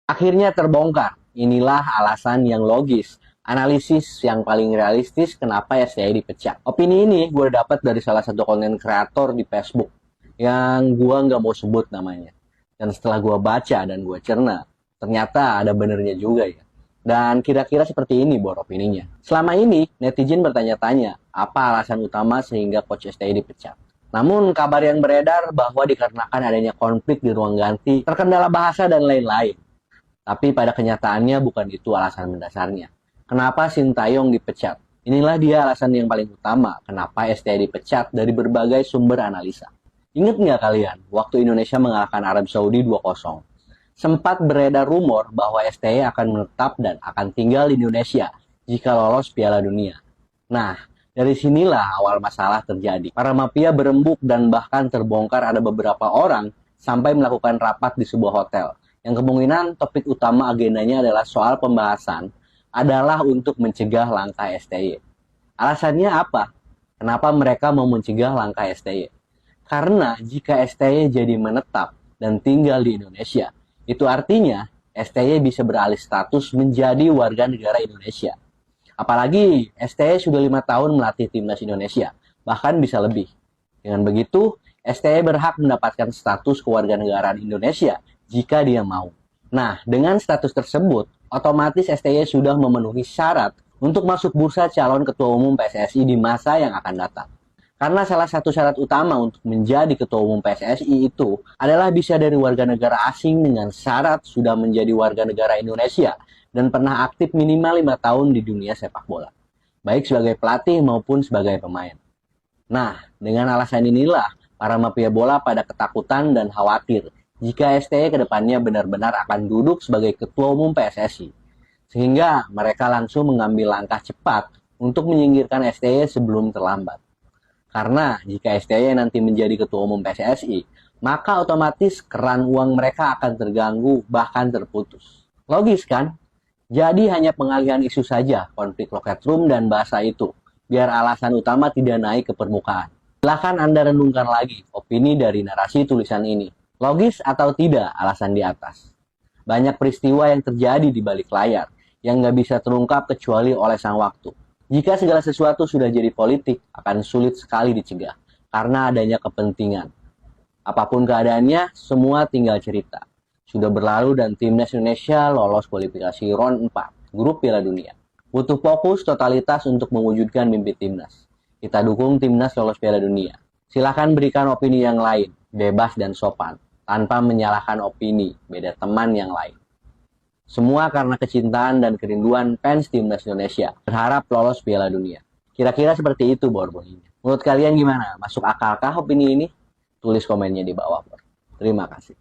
Akhirnya terbongkar. Inilah alasan yang logis. Analisis yang paling realistis kenapa STI dipecat. Opini ini gue dapat dari salah satu konten kreator di Facebook yang gue nggak mau sebut namanya. Dan setelah gue baca dan gue cerna, ternyata ada benernya juga ya. Dan kira-kira seperti ini bor opininya. Selama ini, netizen bertanya-tanya, apa alasan utama sehingga Coach STI dipecat? Namun, kabar yang beredar bahwa dikarenakan adanya konflik di ruang ganti, terkendala bahasa dan lain-lain. Tapi pada kenyataannya bukan itu alasan mendasarnya. Kenapa Sintayong dipecat? Inilah dia alasan yang paling utama kenapa STI dipecat dari berbagai sumber analisa. Ingat nggak kalian, waktu Indonesia mengalahkan Arab Saudi 2-0, sempat beredar rumor bahwa STI akan menetap dan akan tinggal di Indonesia jika lolos Piala Dunia. Nah, dari sinilah awal masalah terjadi. Para mafia berembuk dan bahkan terbongkar ada beberapa orang sampai melakukan rapat di sebuah hotel yang kemungkinan topik utama agendanya adalah soal pembahasan adalah untuk mencegah langkah STY. Alasannya apa? Kenapa mereka mau mencegah langkah STY? Karena jika STY jadi menetap dan tinggal di Indonesia, itu artinya STY bisa beralih status menjadi warga negara Indonesia. Apalagi STY sudah 5 tahun melatih timnas Indonesia, bahkan bisa lebih. Dengan begitu, STY berhak mendapatkan status kewarganegaraan Indonesia jika dia mau. Nah, dengan status tersebut, otomatis STY sudah memenuhi syarat untuk masuk bursa calon ketua umum PSSI di masa yang akan datang. Karena salah satu syarat utama untuk menjadi ketua umum PSSI itu adalah bisa dari warga negara asing dengan syarat sudah menjadi warga negara Indonesia dan pernah aktif minimal 5 tahun di dunia sepak bola, baik sebagai pelatih maupun sebagai pemain. Nah, dengan alasan inilah para mafia bola pada ketakutan dan khawatir jika STY kedepannya benar-benar akan duduk sebagai ketua umum PSSI. Sehingga mereka langsung mengambil langkah cepat untuk menyingkirkan STY sebelum terlambat. Karena jika STY nanti menjadi ketua umum PSSI, maka otomatis keran uang mereka akan terganggu bahkan terputus. Logis kan? Jadi hanya pengalihan isu saja konflik locker room dan bahasa itu, biar alasan utama tidak naik ke permukaan. Silahkan Anda renungkan lagi opini dari narasi tulisan ini. Logis atau tidak alasan di atas? Banyak peristiwa yang terjadi di balik layar yang nggak bisa terungkap kecuali oleh sang waktu. Jika segala sesuatu sudah jadi politik, akan sulit sekali dicegah karena adanya kepentingan. Apapun keadaannya, semua tinggal cerita. Sudah berlalu dan timnas Indonesia lolos kualifikasi round 4, grup Piala Dunia. Butuh fokus totalitas untuk mewujudkan mimpi timnas. Kita dukung timnas lolos Piala Dunia. Silahkan berikan opini yang lain, bebas dan sopan, tanpa menyalahkan opini beda teman yang lain. Semua karena kecintaan dan kerinduan fans timnas Indonesia berharap lolos Piala Dunia. Kira-kira seperti itu Borboninya. Menurut kalian gimana? Masuk akalkah opini ini? Tulis komennya di bawah. Terima kasih.